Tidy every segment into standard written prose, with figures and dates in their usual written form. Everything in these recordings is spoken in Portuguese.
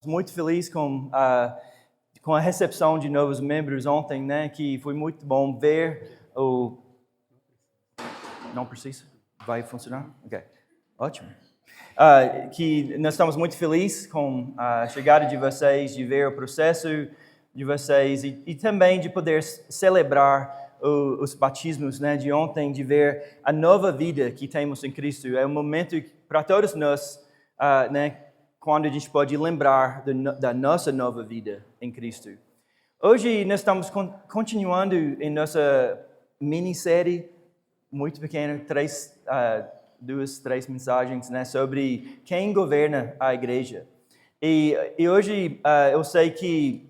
Muito feliz com a recepção de novos membros ontem, né? Que foi muito bom ver o... Não precisa? Vai funcionar? Ok, ótimo. Que nós estamos muito felizes com a chegada de vocês, de ver o processo de vocês e também de poder celebrar os batismos, né? De ontem, de ver a nova vida que temos em Cristo. É um momento para todos nós, né? Quando a gente pode lembrar da nossa nova vida em Cristo. Hoje nós estamos continuando em nossa minissérie muito pequena, três mensagens, né, sobre quem governa a igreja. E hoje eu sei que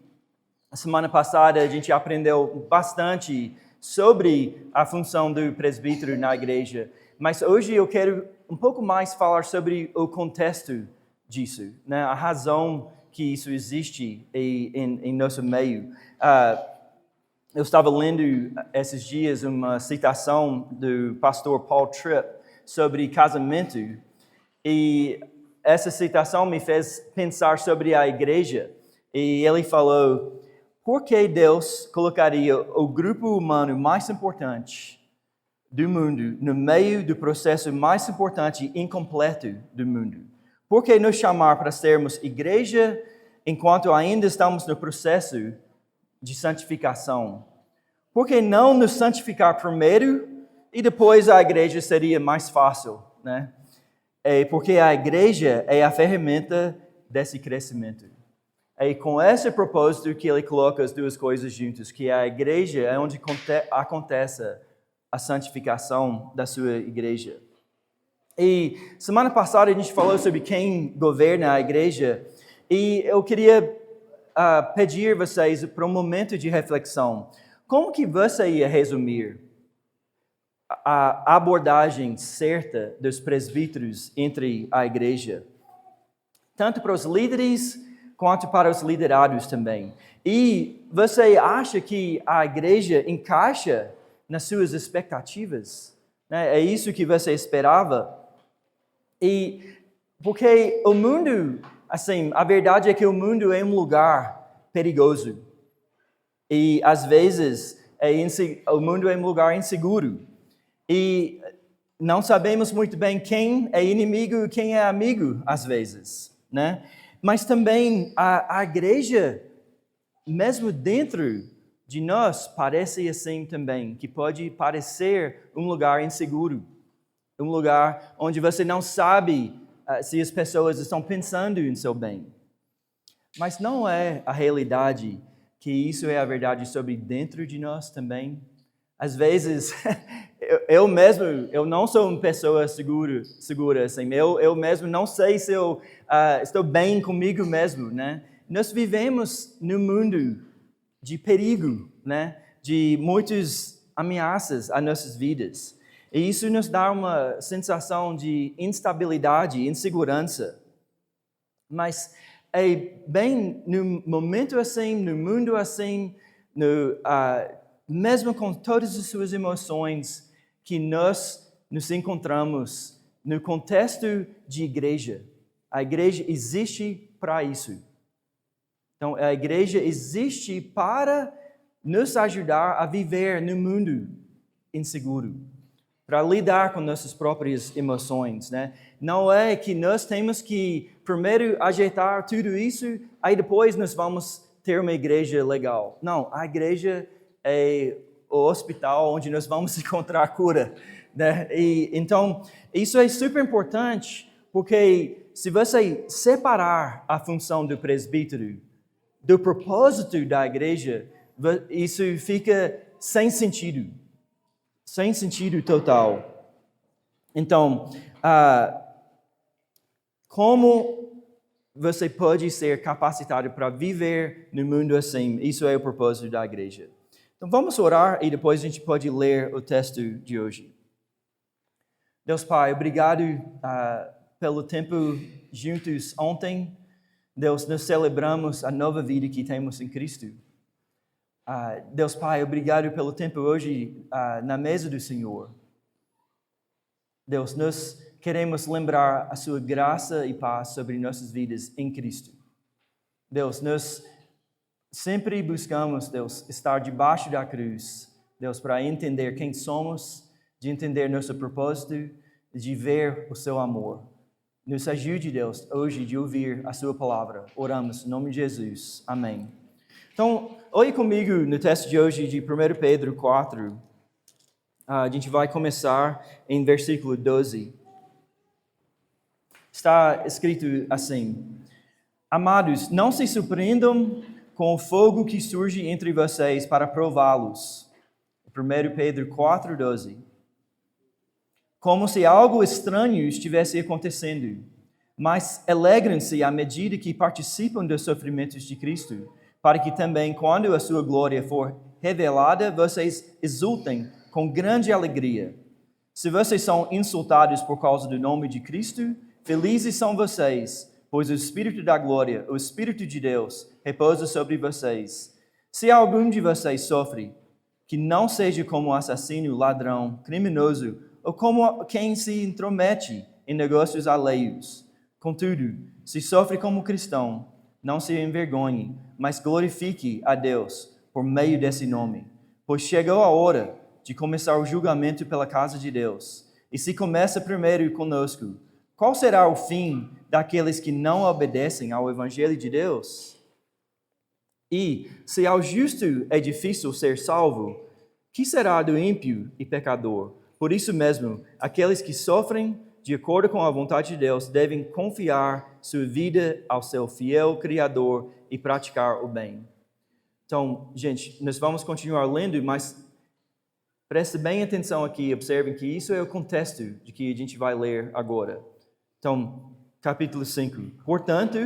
a semana passada a gente aprendeu bastante sobre a função do presbítero na igreja, mas hoje eu quero um pouco mais falar sobre o contexto disso, né? A razão que isso existe em nosso meio. Eu estava lendo esses dias uma citação do pastor Paul Tripp sobre casamento e essa citação me fez pensar sobre a igreja e ele falou: por que Deus colocaria o grupo humano mais importante do mundo no meio do processo mais importante e incompleto do mundo? Por que nos chamar para sermos igreja enquanto ainda estamos no processo de santificação? Por que não nos santificar primeiro e depois a igreja seria mais fácil, né? Porque a igreja é a ferramenta desse crescimento. É com esse propósito que ele coloca as duas coisas juntas, que a igreja é onde acontece a santificação da sua igreja. E semana passada a gente falou sobre quem governa a igreja e eu queria pedir vocês para um momento de reflexão. Como que você ia resumir a abordagem certa dos presbíteros entre a igreja? Tanto para os líderes quanto para os liderados também. E você acha que a igreja encaixa nas suas expectativas? É isso que você esperava? E porque o mundo, assim, a verdade é que o mundo é um lugar perigoso. E às vezes o mundo é um lugar inseguro. E não sabemos muito bem quem é inimigo e quem é amigo às vezes, né? Mas também a igreja, mesmo dentro de nós, parece assim também, que pode parecer um lugar inseguro. Um lugar onde você não sabe se as pessoas estão pensando em seu bem. Mas não é a realidade que isso é a verdade sobre dentro de nós também. Às vezes, eu não sou uma pessoa segura assim. Eu mesmo não sei se eu estou bem comigo mesmo, né? Nós vivemos num mundo de perigo, né? De muitas ameaças às nossas vidas. E isso nos dá uma sensação de instabilidade, insegurança. Mas é bem no momento assim, no mundo assim, mesmo com todas as suas emoções, que nós nos encontramos no contexto de igreja. A igreja existe para isso. Então, a igreja existe para nos ajudar a viver no mundo inseguro, para lidar com nossas próprias emoções, né? Não é que nós temos que primeiro ajeitar tudo isso, aí depois nós vamos ter uma igreja legal. Não, a igreja é o hospital onde nós vamos encontrar a cura, né? E então, isso é super importante, porque se você separar a função do presbítero do propósito da igreja, isso fica sem sentido. Sem sentido total. Então, como você pode ser capacitado para viver no mundo assim? Isso é o propósito da igreja. Então, vamos orar e depois a gente pode ler o texto de hoje. Deus Pai, obrigado pelo tempo juntos ontem. Deus, nós celebramos a nova vida que temos em Cristo. Deus Pai, obrigado pelo tempo hoje na mesa do Senhor. Deus, nós queremos lembrar a sua graça e paz sobre nossas vidas em Cristo. Deus, nós sempre buscamos, Deus, estar debaixo da cruz, Deus, para entender quem somos, de entender nosso propósito, de ver o seu amor. Nos ajude, Deus, hoje de ouvir a sua palavra. Oramos em nome de Jesus. Amém. Então, olhe comigo no texto de hoje de 1 Pedro 4. A gente vai começar em versículo 12. Está escrito assim: Amados, não se surpreendam com o fogo que surge entre vocês para prová-los. 1 Pedro 4, 12. Como se algo estranho estivesse acontecendo, mas alegrem-se à medida que participam dos sofrimentos de Cristo, para que também, quando a sua glória for revelada, vocês exultem com grande alegria. Se vocês são insultados por causa do nome de Cristo, felizes são vocês, pois o Espírito da glória, o Espírito de Deus, repousa sobre vocês. Se algum de vocês sofre, que não seja como assassino, ladrão, criminoso, ou como quem se intromete em negócios alheios. Contudo, se sofre como cristão, não se envergonhe, mas glorifique a Deus por meio desse nome. Pois chegou a hora de começar o julgamento pela casa de Deus. E se começa primeiro conosco, qual será o fim daqueles que não obedecem ao Evangelho de Deus? E se ao justo é difícil ser salvo, que será do ímpio e pecador? Por isso mesmo, aqueles que sofrem de acordo com a vontade de Deus devem confiar sua vida ao seu fiel Criador e praticar o bem. Então, gente, nós vamos continuar lendo, mas preste bem atenção aqui, observem que isso é o contexto de que a gente vai ler agora. Então, capítulo 5. Portanto,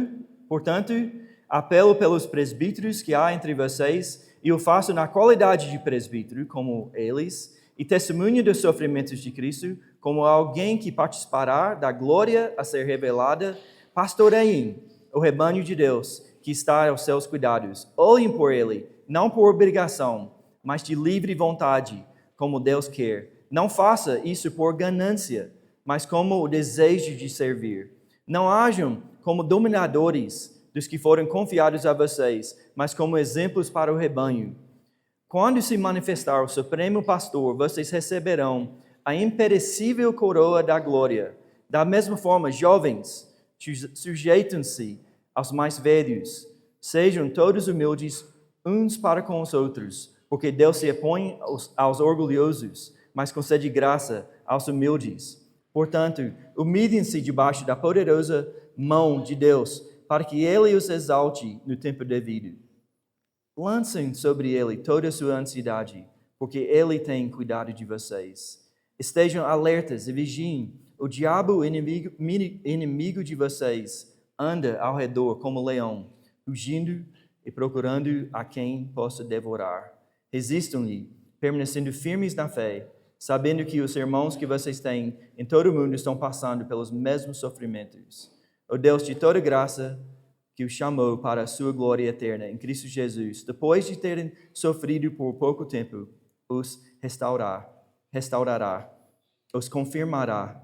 apelo pelos presbíteros que há entre vocês, e o faço na qualidade de presbítero, como eles, e testemunha dos sofrimentos de Cristo, como alguém que participará da glória a ser revelada, pastoreiem o rebanho de Deus, que está aos seus cuidados. Olhem por ele, não por obrigação, mas de livre vontade, como Deus quer. Não faça isso por ganância, mas como o desejo de servir. Não hajam como dominadores dos que foram confiados a vocês, mas como exemplos para o rebanho. Quando se manifestar o Supremo Pastor, vocês receberão a imperecível coroa da glória. Da mesma forma, jovens, sujeitem-se aos mais velhos. Sejam todos humildes uns para com os outros, porque Deus se opõe aos orgulhosos, mas concede graça aos humildes. Portanto, humilhem-se debaixo da poderosa mão de Deus, para que Ele os exalte no tempo devido. Lancem sobre Ele toda a sua ansiedade, porque Ele tem cuidado de vocês. Estejam alertas e vigiem. O diabo, inimigo de vocês, anda ao redor como leão, rugindo e procurando a quem possa devorar. Resistam-lhe, permanecendo firmes na fé, sabendo que os irmãos que vocês têm em todo o mundo estão passando pelos mesmos sofrimentos. O Deus de toda graça, que os chamou para a sua glória eterna em Cristo Jesus, depois de terem sofrido por pouco tempo, os restaurará, os confirmará,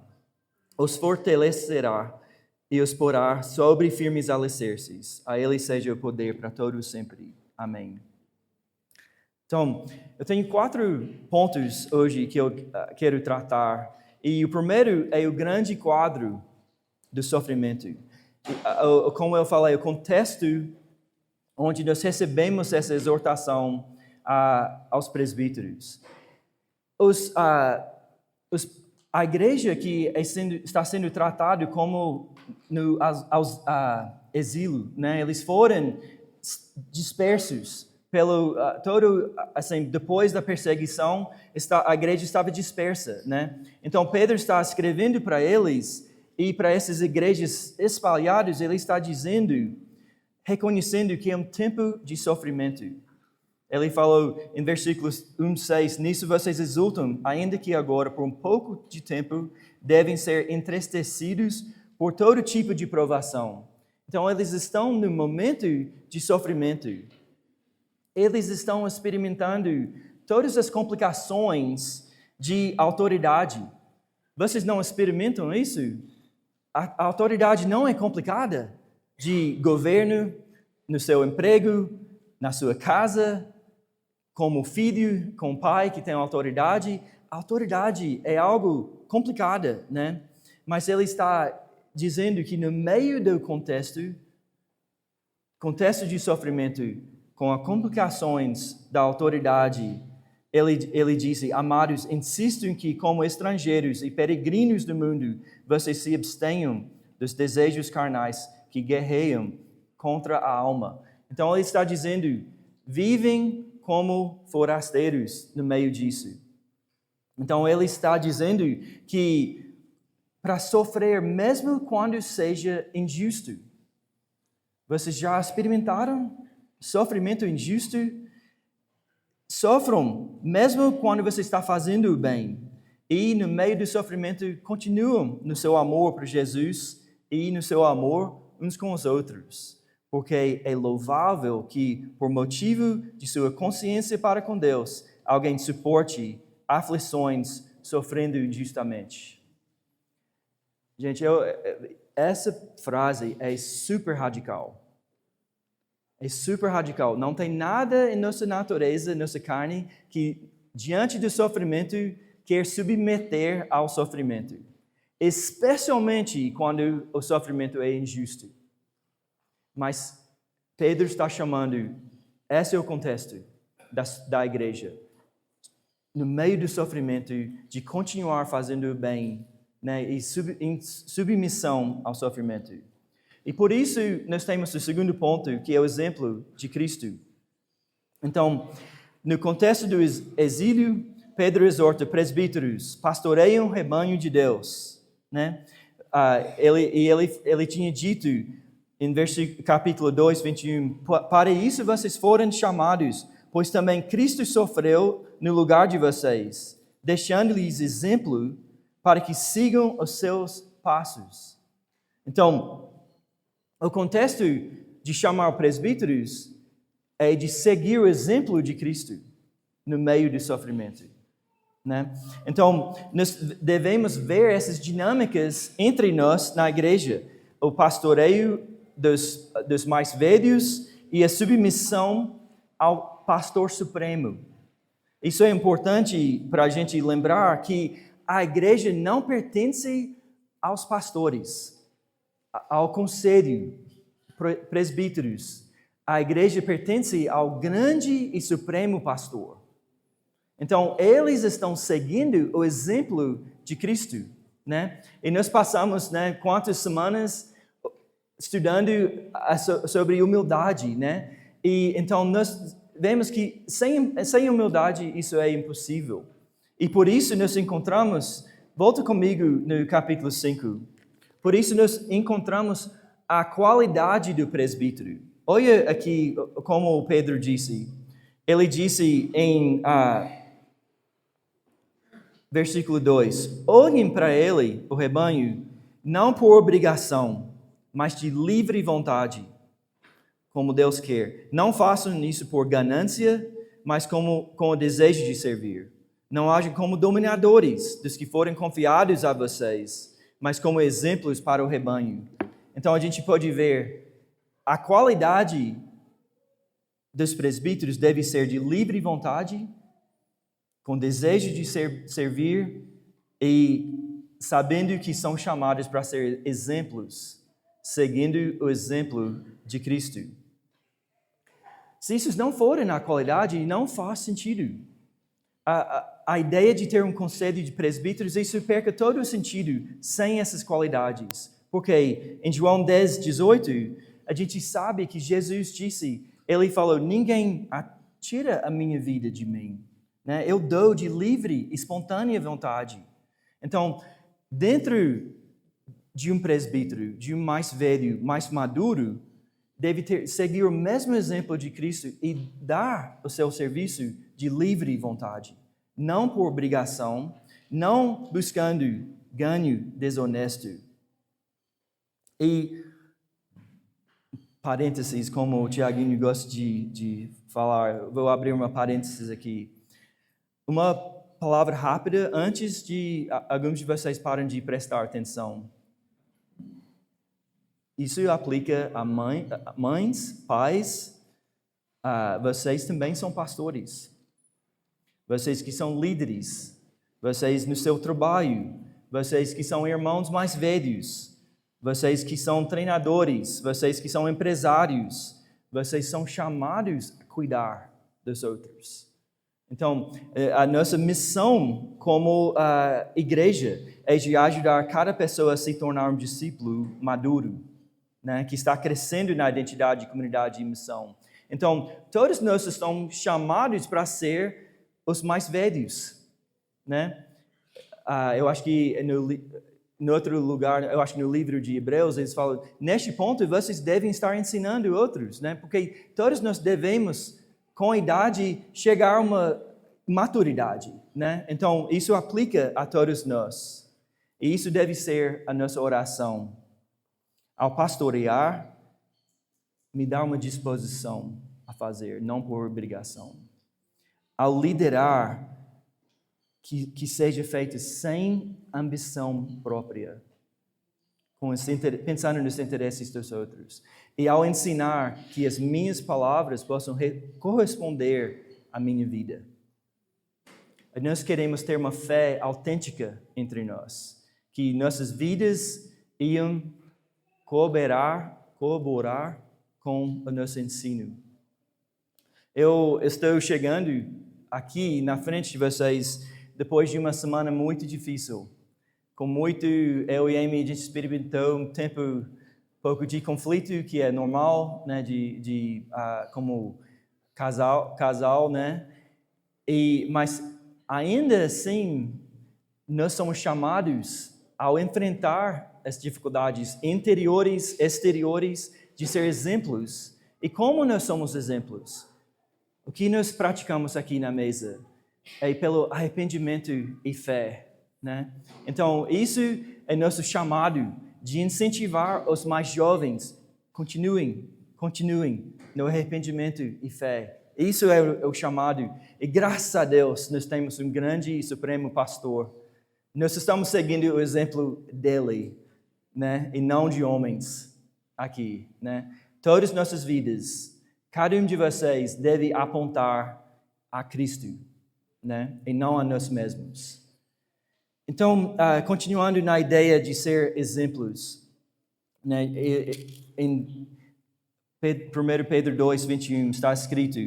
os fortalecerá e os porá sobre firmes alicerces. A Ele seja o poder para todos sempre. Amém. Então, eu tenho 4 pontos hoje que eu quero tratar. E o primeiro é o grande quadro do sofrimento. Como eu falei, o contexto onde nós recebemos essa exortação aos presbíteros. A igreja que está sendo tratada como no exílio, né? Eles foram dispersos pelo depois da perseguição, a igreja estava dispersa, né? Então Pedro está escrevendo para eles. E para essas igrejas espalhadas, ele está dizendo, reconhecendo que é um tempo de sofrimento. Ele falou em versículos 1-6, nisso vocês exultam, ainda que agora, por um pouco de tempo, devem ser entristecidos por todo tipo de provação. Então, eles estão no momento de sofrimento. Eles estão experimentando todas as complicações de autoridade. Vocês não experimentam isso? A autoridade não é complicada, de governo, no seu emprego, na sua casa, como filho, com o pai que tem autoridade. A autoridade é algo complicado, né? Mas ele está dizendo que no meio do contexto de sofrimento, com as complicações da autoridade, ele disse: amados, insisto em que, como estrangeiros e peregrinos do mundo, vocês se abstenham dos desejos carnais que guerreiam contra a alma. Então ele está dizendo, vivem como forasteiros no meio disso. Então ele está dizendo que para sofrer mesmo quando seja injusto. Vocês já experimentaram sofrimento injusto? Sofram mesmo quando você está fazendo o bem. E no meio do sofrimento continuam no seu amor por Jesus e no seu amor uns com os outros. Porque é louvável que, por motivo de sua consciência para com Deus, alguém suporte aflições sofrendo injustamente. Gente, essa frase é super radical. É super radical. Não tem nada em nossa natureza, nossa carne, que diante do sofrimento quer submeter ao sofrimento. Especialmente quando o sofrimento é injusto. Mas Pedro está chamando, esse é o contexto da igreja. No meio do sofrimento, de continuar fazendo o bem, né, e em submissão ao sofrimento. E por isso nós temos o segundo ponto, que é o exemplo de Cristo. Então, no contexto do exílio, Pedro exorta presbíteros, pastoreiam o rebanho de Deus. Né? Ele tinha dito em capítulo 2, 21, para isso vocês foram chamados, pois também Cristo sofreu no lugar de vocês, deixando-lhes exemplo para que sigam os seus passos. Então, o contexto de chamar presbíteros é de seguir o exemplo de Cristo no meio do sofrimento. Né? Então, nós devemos ver essas dinâmicas entre nós na igreja. O pastoreio dos mais velhos e a submissão ao pastor supremo. Isso é importante para a gente lembrar que a igreja não pertence aos pastores, ao conselho, presbíteros. A igreja pertence ao grande e supremo pastor. Então, eles estão seguindo o exemplo de Cristo, né? E nós passamos, né, quantas semanas estudando sobre humildade, né? E então nós vemos que sem humildade isso é impossível. E por isso nós encontramos, volta comigo no capítulo 5. Por isso nós encontramos a qualidade do presbítero. Olha aqui como Pedro disse. Ele disse em versículo 2: olhem para ele, o rebanho, não por obrigação, mas de livre vontade, como Deus quer. Não façam isso por ganância, mas com o desejo de servir. Não agem como dominadores dos que forem confiados a vocês, mas como exemplos para o rebanho. Então a gente pode ver a qualidade dos presbíteros deve ser de livre vontade, com desejo de servir e sabendo que são chamados para ser exemplos, seguindo o exemplo de Cristo. Se isso não for na qualidade, não faz sentido. A ideia de ter um conselho de presbíteros, isso perca todo o sentido sem essas qualidades. Porque em João 10, 18, a gente sabe que Jesus disse, ele falou, ninguém tira a minha vida de mim. Né? Eu dou de livre, espontânea vontade. Então, dentro de um presbítero, de um mais velho, mais maduro, deve seguir o mesmo exemplo de Cristo e dar o seu serviço de livre vontade. Não por obrigação, não buscando ganho desonesto. E, parênteses, como o Tiaguinho gosta de falar, vou abrir uma parênteses aqui. Uma palavra rápida antes de alguns de vocês parem de prestar atenção. isso aplica a mães, pais, vocês também são pastores. Vocês que são líderes, vocês no seu trabalho, vocês que são irmãos mais velhos, vocês que são treinadores, vocês que são empresários, vocês são chamados a cuidar dos outros. Então, a nossa missão como igreja é de ajudar cada pessoa a se tornar um discípulo maduro, né, que está crescendo na identidade, comunidade e missão. Então, todos nós estamos chamados para ser os mais velhos, né? Eu acho que no outro lugar, eu acho que no livro de Hebreus, eles falam, neste ponto vocês devem estar ensinando outros, né? Porque todos nós devemos, com a idade, chegar a uma maturidade, né? Então, isso aplica a todos nós. E isso deve ser a nossa oração. Ao pastorear, me dá uma disposição a fazer, não por obrigação. Ao liderar, que seja feito sem ambição própria, pensando nos interesses dos outros. E ao ensinar, que as minhas palavras possam corresponder à minha vida. Nós queremos ter uma fé autêntica entre nós, que nossas vidas iam colaborar com o nosso ensino. Eu estou chegando aqui na frente de vocês depois de uma semana muito difícil. Com muito, eu e Amy, a gente experimentou um tempo pouco de conflito, que é normal, né, como casal, né? Mas ainda assim, nós somos chamados ao enfrentar as dificuldades interiores, exteriores, de ser exemplos. E como nós somos exemplos? O que nós praticamos aqui na mesa é pelo arrependimento e fé, né? Então, isso é nosso chamado de incentivar os mais jovens. Continuem no arrependimento e fé. Isso é o chamado. E graças a Deus, nós temos um grande e supremo pastor. Nós estamos seguindo o exemplo dele, né? E não de homens aqui, né? Todas as nossas vidas, cada um de vocês deve apontar a Cristo, né? E não a nós mesmos. Então, continuando na ideia de ser exemplos, né? Em 1 Pedro 2:21 está escrito: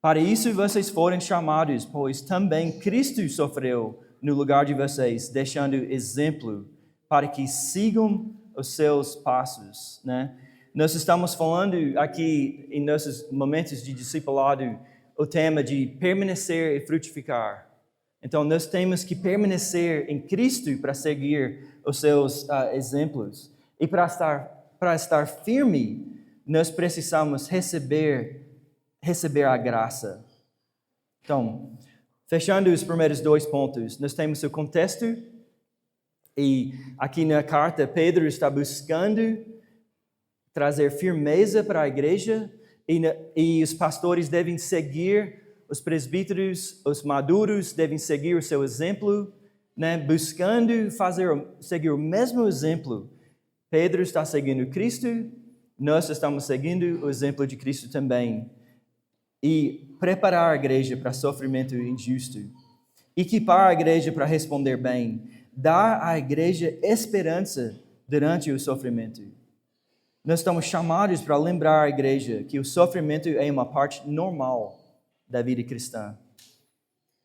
para isso vocês foram chamados, pois também Cristo sofreu no lugar de vocês, deixando exemplo para que sigam os seus passos, né? Nós estamos falando aqui em nossos momentos de discipulado o tema de permanecer e frutificar. Então, nós temos que permanecer em Cristo para seguir os seus exemplos. E para estar firme, nós precisamos receber a graça. Então, fechando os primeiros 2 pontos, nós temos o contexto. E aqui na carta, Pedro está buscando trazer firmeza para a igreja e os pastores devem seguir, os presbíteros, os maduros devem seguir o seu exemplo, né? Buscando seguir o mesmo exemplo. Pedro está seguindo Cristo, nós estamos seguindo o exemplo de Cristo também. E preparar a igreja para sofrimento injusto, equipar a igreja para responder bem, dar à igreja esperança durante o sofrimento. Nós estamos chamados para lembrar a igreja que o sofrimento é uma parte normal da vida cristã.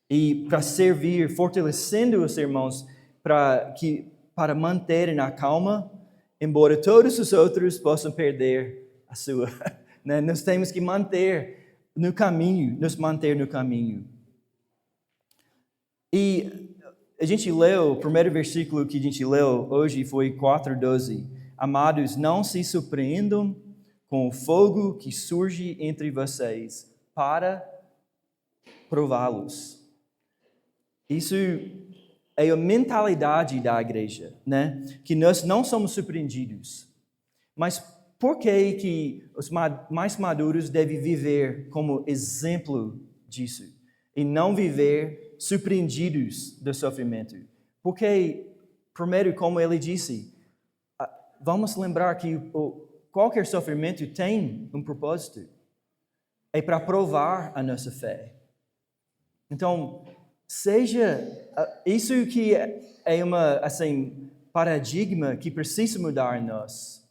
E para servir, fortalecendo os irmãos para manterem a calma, embora todos os outros possam perder a sua. Né? Nós temos que nos manter no caminho. E a gente leu, o primeiro versículo que a gente leu hoje foi 4:12. Amados, não se surpreendam com o fogo que surge entre vocês para prová-los. Isso é a mentalidade da igreja, né? Que nós não somos surpreendidos. Mas por que os mais maduros devem viver como exemplo disso e não viver surpreendidos do sofrimento? Porque, primeiro, como ele disse, vamos lembrar que qualquer sofrimento tem um propósito. É para provar a nossa fé. Então, isso que é uma paradigma que precisa mudar em nós.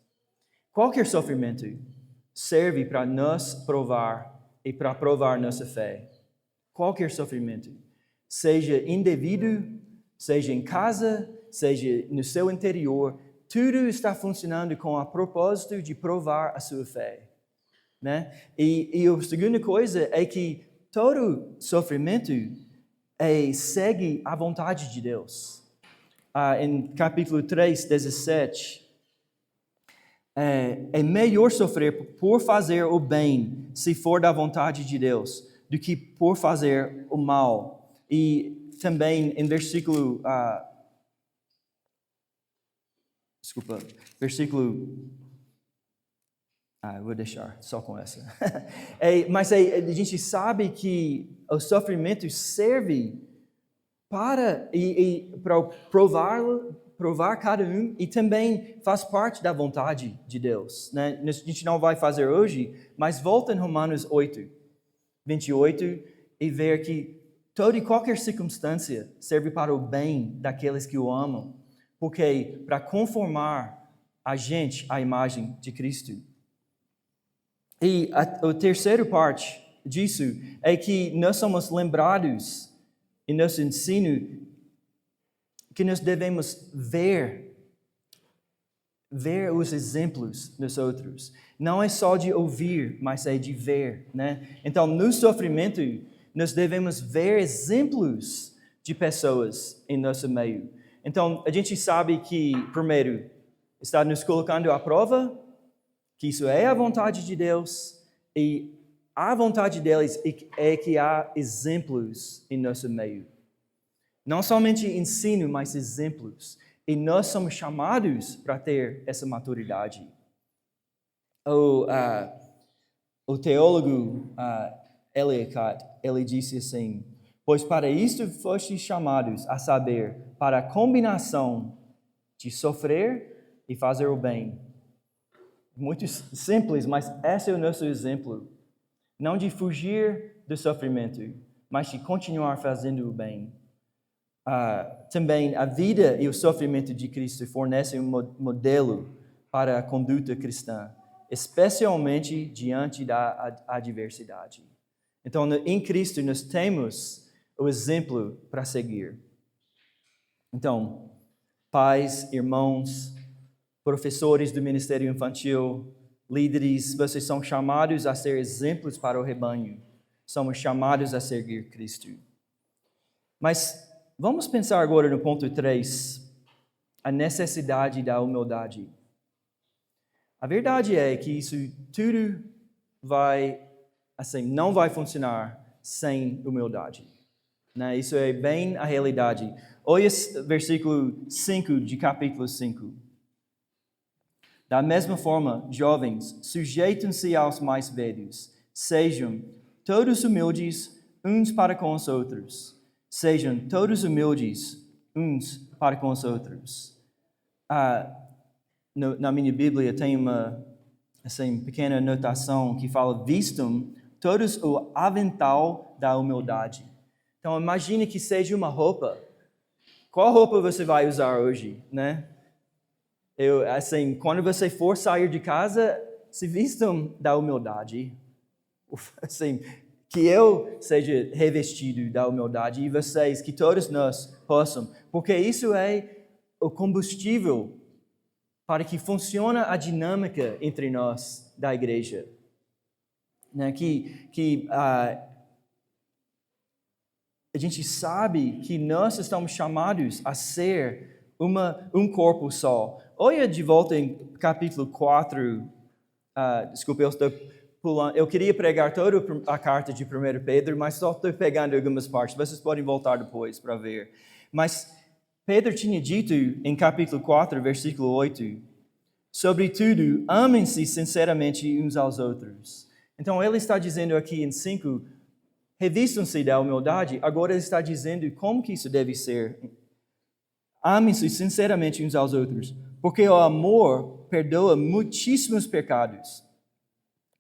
Qualquer sofrimento serve para nos provar e para provar nossa fé. Qualquer sofrimento, seja indevido, seja em casa, seja no seu interior, tudo está funcionando com o propósito de provar a sua fé. Né? E a segunda coisa é que todo sofrimento segue a vontade de Deus. Em capítulo 3, 17, é melhor sofrer por fazer o bem, se for da vontade de Deus, do que por fazer o mal. E também em versículo... vou deixar só com essa. Mas a gente sabe que o sofrimento serve para provar cada um e também faz parte da vontade de Deus. Né? A gente não vai fazer hoje, mas volta em Romanos 8, 28 e ver que toda e qualquer circunstância serve para o bem daqueles que o amam, porque para conformar a gente à imagem de Cristo. E a terceira parte disso é que nós somos lembrados em nosso ensino que nós devemos ver os exemplos dos outros. Não é só de ouvir, mas é de ver, né? Então, no sofrimento, nós devemos ver exemplos de pessoas em nosso meio. Então, a gente sabe que, primeiro, está nos colocando à prova, que isso é a vontade de Deus, e a vontade deles é que há exemplos em nosso meio. Não somente ensino, mas exemplos. E nós somos chamados para ter essa maturidade. O teólogo Ellicott, ele disse assim: pois para isto fostes chamados, a saber, para a combinação de sofrer e fazer o bem. Muito simples, mas esse é o nosso exemplo. Não de fugir do sofrimento, mas de continuar fazendo o bem. Também a vida e o sofrimento de Cristo fornecem um modelo para a conduta cristã, especialmente diante da adversidade. Então, em Cristo, nós temos o exemplo para seguir. Então, pais, irmãos, professores do Ministério Infantil, líderes, vocês são chamados a ser exemplos para o rebanho. Somos chamados a seguir Cristo. Mas vamos pensar agora no ponto 3, a necessidade da humildade. A verdade é que isso tudo não vai funcionar sem humildade. Né? Isso é bem a realidade. Olha o versículo 5 de capítulo 5. Da mesma forma, jovens, sujeitem-se aos mais velhos. Sejam todos humildes uns para com os outros. Sejam todos humildes uns para com os outros. Na minha Bíblia tem uma pequena anotação que fala: vistam todos o avental da humildade. Então imagine que seja uma roupa. Qual roupa você vai usar hoje, né? Quando você for sair de casa, se vistam da humildade. Que eu seja revestido da humildade e vocês, que todos nós possam. Porque isso é o combustível para que funcione a dinâmica entre nós da igreja. Né? A gente sabe que nós estamos chamados a ser um corpo só. Olha de volta em capítulo 4. Desculpa, eu estou pulando. Eu queria pregar toda a carta de 1 Pedro, mas só estou pegando algumas partes. Vocês podem voltar depois para ver. Mas Pedro tinha dito em capítulo 4, versículo 8, sobretudo, amem-se sinceramente uns aos outros. Então, ele está dizendo aqui em 5, revistam-se da humildade. Agora ele está dizendo como que isso deve ser. Amem-se sinceramente uns aos outros, porque o amor perdoa muitíssimos pecados.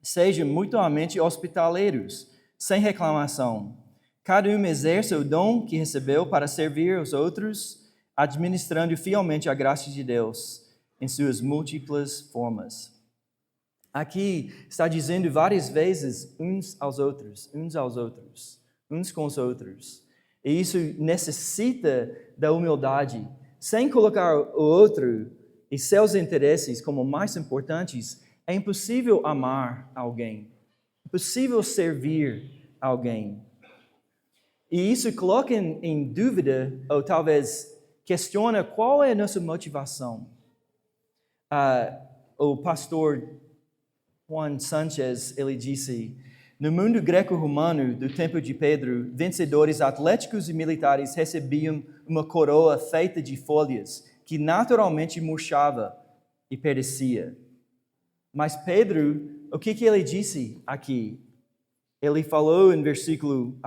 Sejam mutuamente hospitaleiros, sem reclamação. Cada um exerça o dom que recebeu para servir os outros, administrando fielmente a graça de Deus em suas múltiplas formas. Aqui está dizendo várias vezes uns com os outros. E isso necessita da humildade. Sem colocar o outro e seus interesses como mais importantes, é impossível amar alguém. É impossível servir alguém. E isso coloca em dúvida, ou talvez questiona qual é a nossa motivação. O pastor Juan Sanchez, ele disse: no mundo greco-romano do tempo de Pedro, vencedores atléticos e militares recebiam uma coroa feita de folhas que naturalmente murchava e perecia. Mas Pedro, o que ele disse aqui? Ele falou em versículo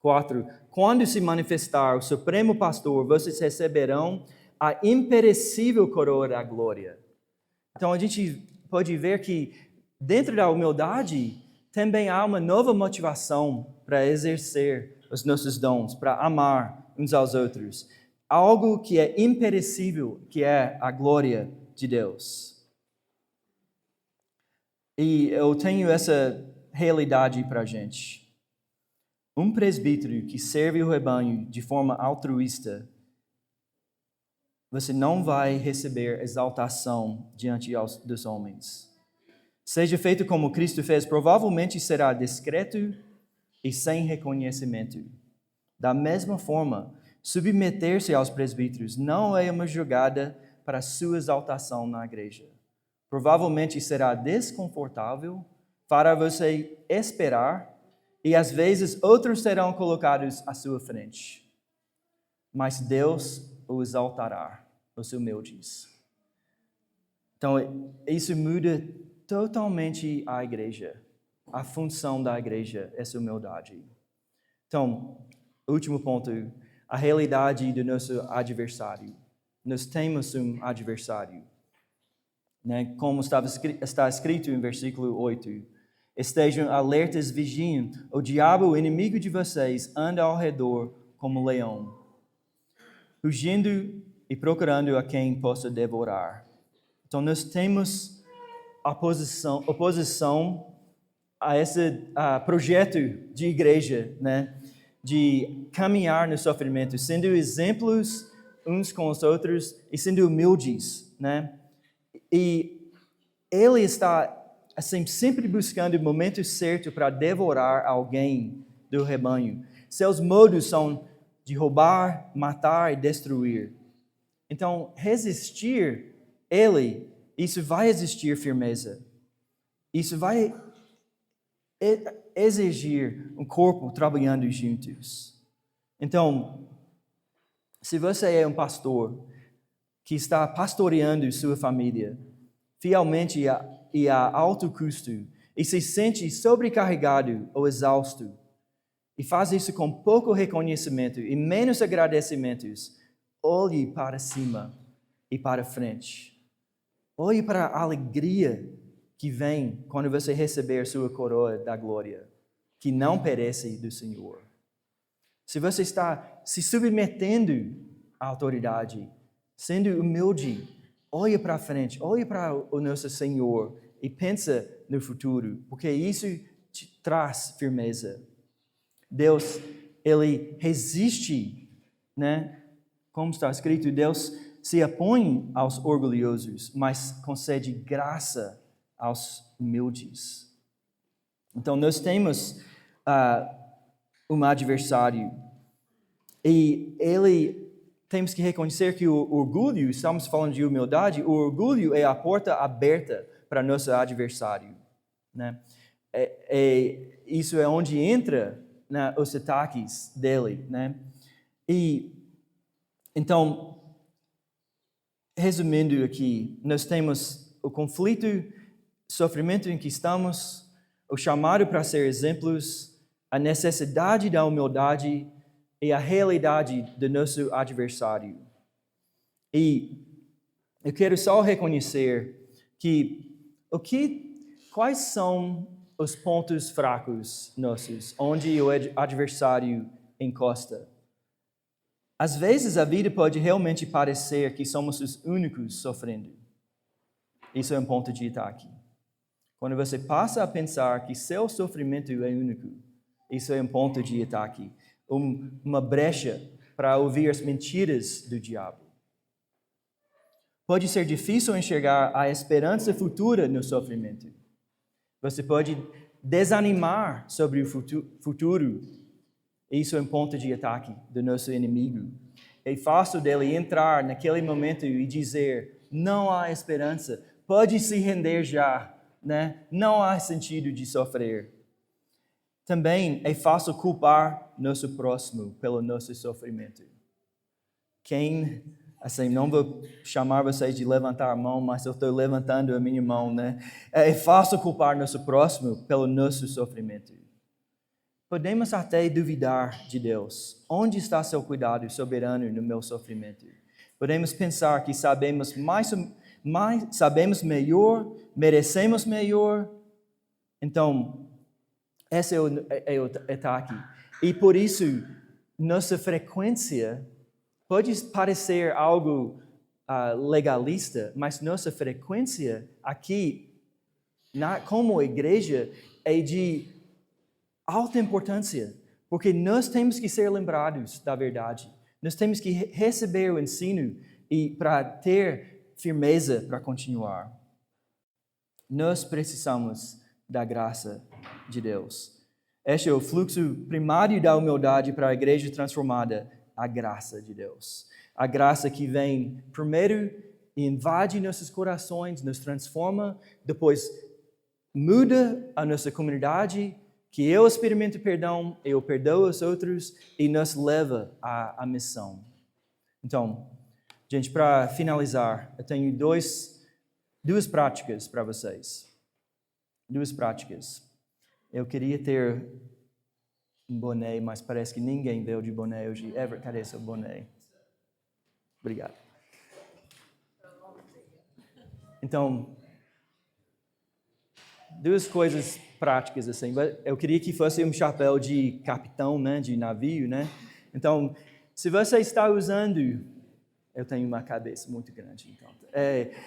4, quando se manifestar o Supremo Pastor, vocês receberão a imperecível coroa da glória. Então a gente pode ver que dentro da humildade também há uma nova motivação para exercer os nossos dons, para amar uns aos outros. Algo que é imperecível, que é a glória de Deus. E eu tenho essa realidade para a gente. Um presbítero que serve o rebanho de forma altruísta, você não vai receber exaltação diante dos homens. Seja feito como Cristo fez, provavelmente será discreto e sem reconhecimento. Da mesma forma, submeter-se aos presbíteros não é uma jogada para sua exaltação na igreja. Provavelmente será desconfortável para você esperar e às vezes outros serão colocados à sua frente. Mas Deus o exaltará, o Senhor diz. Então, isso muda totalmente a igreja. A função da igreja é essa humildade. Então, último ponto, a realidade do nosso adversário. Nós temos um adversário. Né? Como está escrito em versículo 8. Estejam alertas, vigiem. O diabo, o inimigo de vocês, anda ao redor como leão, fugindo e procurando a quem possa devorar. Então, nós temos oposição a esse projeto de igreja, né? De caminhar no sofrimento, sendo exemplos uns com os outros e sendo humildes, né? E ele está assim, sempre buscando o momento certo para devorar alguém do rebanho. Seus modos são de roubar, matar e destruir. Então, resistir ele, isso vai exigir firmeza. Isso vai exigir um corpo trabalhando juntos. Então, se você é um pastor que está pastoreando sua família fielmente e a alto custo e se sente sobrecarregado ou exausto e faz isso com pouco reconhecimento e menos agradecimentos, olhe para cima e para frente. Olhe para a alegria que vem quando você receber sua coroa da glória, que não perece do Senhor. Se você está se submetendo à autoridade, sendo humilde, olhe para frente, olhe para o nosso Senhor e pensa no futuro, porque isso te traz firmeza. Deus, Ele resiste, né? Como está escrito, Deus se opõe aos orgulhosos, mas concede graça aos humildes. Então, nós temos um adversário e temos que reconhecer que o orgulho, estamos falando de humildade, o orgulho é a porta aberta para nosso adversário, né? Isso é onde entra, né, os ataques dele, né? E então, resumindo aqui, nós temos o conflito, sofrimento em que estamos, o chamado para ser exemplos, a necessidade da humildade e a realidade do nosso adversário. E eu quero só reconhecer que quais são os pontos fracos nossos, onde o adversário encosta. Às vezes a vida pode realmente parecer que somos os únicos sofrendo. Isso é um ponto de ataque. Quando você passa a pensar que seu sofrimento é único, isso é um ponto de ataque. Uma brecha para ouvir as mentiras do diabo. Pode ser difícil enxergar a esperança futura no sofrimento. Você pode desanimar sobre o futuro. Isso é um ponto de ataque do nosso inimigo. É fácil dele entrar naquele momento e dizer, não há esperança, pode se render já. Né? Não há sentido de sofrer. Também é fácil culpar nosso próximo pelo nosso sofrimento. Não vou chamar vocês de levantar a mão, mas eu estou levantando a minha mão, né? É fácil culpar nosso próximo pelo nosso sofrimento. Podemos até duvidar de Deus. Onde está seu cuidado soberano no meu sofrimento? Podemos pensar que sabemos sabemos melhor, merecemos melhor. Então, esse é o ataque. E por isso, nossa frequência pode parecer algo legalista, mas nossa frequência aqui, como igreja, é de alta importância, porque nós temos que ser lembrados da verdade. Nós temos que receber o ensino e para ter firmeza para continuar. Nós precisamos da graça de Deus. Este é o fluxo primário da humildade para a igreja transformada, a graça de Deus. A graça que vem primeiro e invade nossos corações, nos transforma, depois muda a nossa comunidade, que eu experimento perdão, eu perdoo os outros e nos leva à missão. Então, gente, para finalizar, eu tenho duas práticas para vocês. Duas práticas. Eu queria ter um boné, mas parece que ninguém veio de boné hoje. Everett, cadê seu boné? Obrigado. Então, duas coisas práticas assim. Eu queria que fosse um chapéu de capitão, né, de navio, né? Então, se você está usando, eu tenho uma cabeça muito grande, então.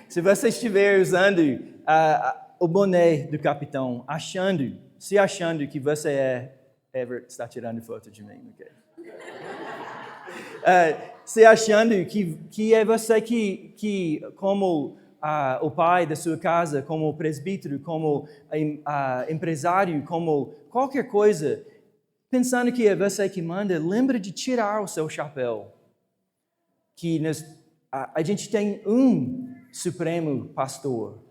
Se você estiver usando o boné do capitão, achando que você Everett está tirando foto de mim, ok? Se achando que é você que como o pai da sua casa, como presbítero, como empresário, como qualquer coisa, pensando que é você que manda, lembra de tirar o seu chapéu. Que a gente tem um supremo pastor,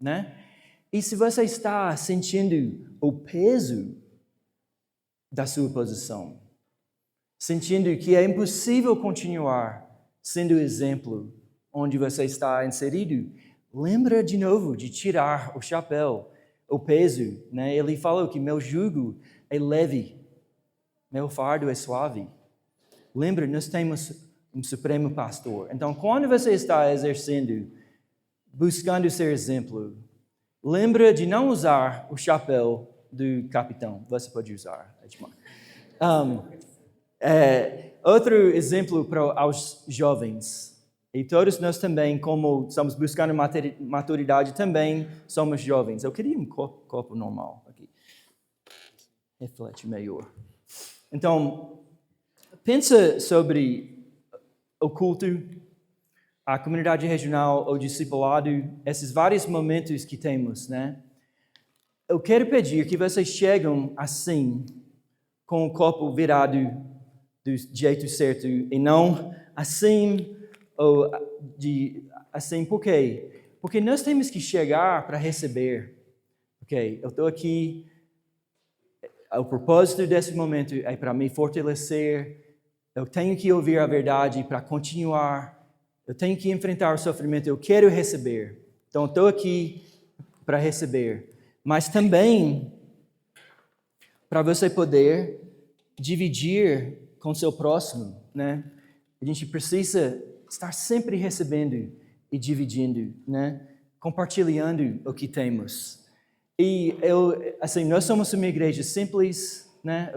né? E se você está sentindo o peso da sua posição, sentindo que é impossível continuar sendo exemplo onde você está inserido, lembra de novo de tirar o chapéu, o peso, né? Ele falou que meu jugo é leve, meu fardo é suave. Lembra, nós temos um supremo pastor. Então, quando você está exercendo, buscando ser exemplo, lembra de não usar o chapéu do capitão. Você pode usar. Outro exemplo para os jovens. E todos nós também, como estamos buscando maturidade, também somos jovens. Eu queria um copo normal aqui. Reflete melhor. Então, pensa sobre o culto, a comunidade regional, o discipulado, esses vários momentos que temos, né? Eu quero pedir que vocês cheguem assim, com o copo virado do jeito certo, e não assim, ou assim, por quê? Porque nós temos que chegar para receber. Ok, eu estou aqui, o propósito desse momento é para me fortalecer. Eu tenho que ouvir a verdade para continuar. Eu tenho que enfrentar o sofrimento. Eu quero receber. Então, estou aqui para receber. Mas também para você poder dividir com o seu próximo, né? A gente precisa estar sempre recebendo e dividindo, né? Compartilhando o que temos. E nós somos uma igreja simples, né?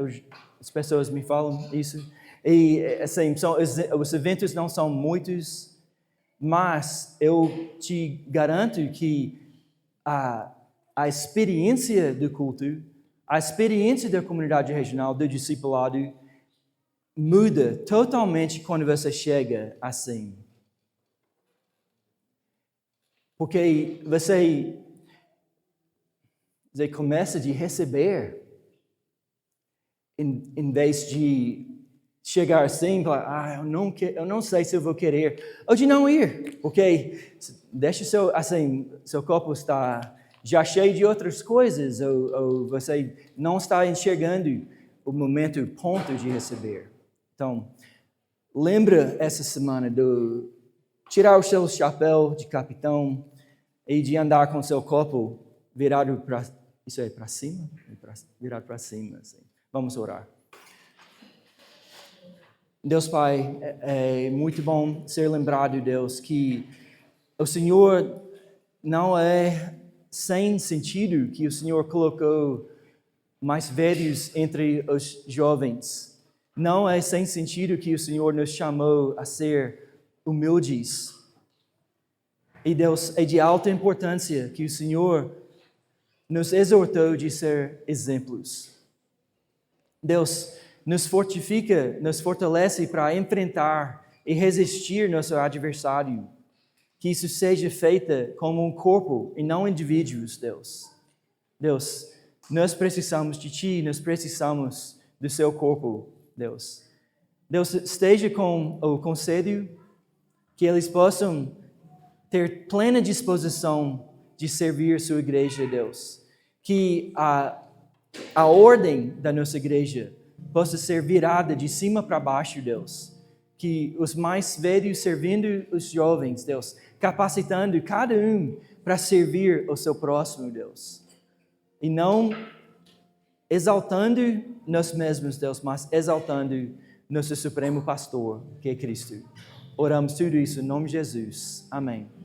As pessoas me falam isso. E assim, os eventos não são muitos, mas eu te garanto que a experiência do culto, a experiência da comunidade regional, do discipulado, muda totalmente quando você chega assim. Porque você começa a receber, em vez de chegar assim e falar, eu não sei se eu vou querer, ou de não ir, porque deixa seu copo estar já cheio de outras coisas, ou você não está enxergando o momento, o ponto de receber. Então, lembra essa semana de tirar o seu chapéu de capitão e de andar com seu copo virado para cima? Virado para cima, assim. Vamos orar. Deus Pai, é muito bom ser lembrado, Deus, que o Senhor não é sem sentido que o Senhor colocou mais velhos entre os jovens. Não é sem sentido que o Senhor nos chamou a ser humildes. E Deus, é de alta importância que o Senhor nos exortou de ser exemplos. Deus nos fortifica, nos fortalece para enfrentar e resistir nosso adversário. Que isso seja feito como um corpo e não indivíduos, Deus. Deus, nós precisamos de Ti, nós precisamos do Seu corpo, Deus. Deus, esteja com o conselho, que eles possam ter plena disposição de servir Sua igreja, Deus. Que a ordem da nossa igreja possa ser virada de cima para baixo, Deus. Que os mais velhos servindo os jovens, Deus, capacitando cada um para servir o seu próximo, Deus. E não exaltando nós mesmos, Deus, mas exaltando nosso Supremo Pastor, que é Cristo. Oramos tudo isso em nome de Jesus. Amém.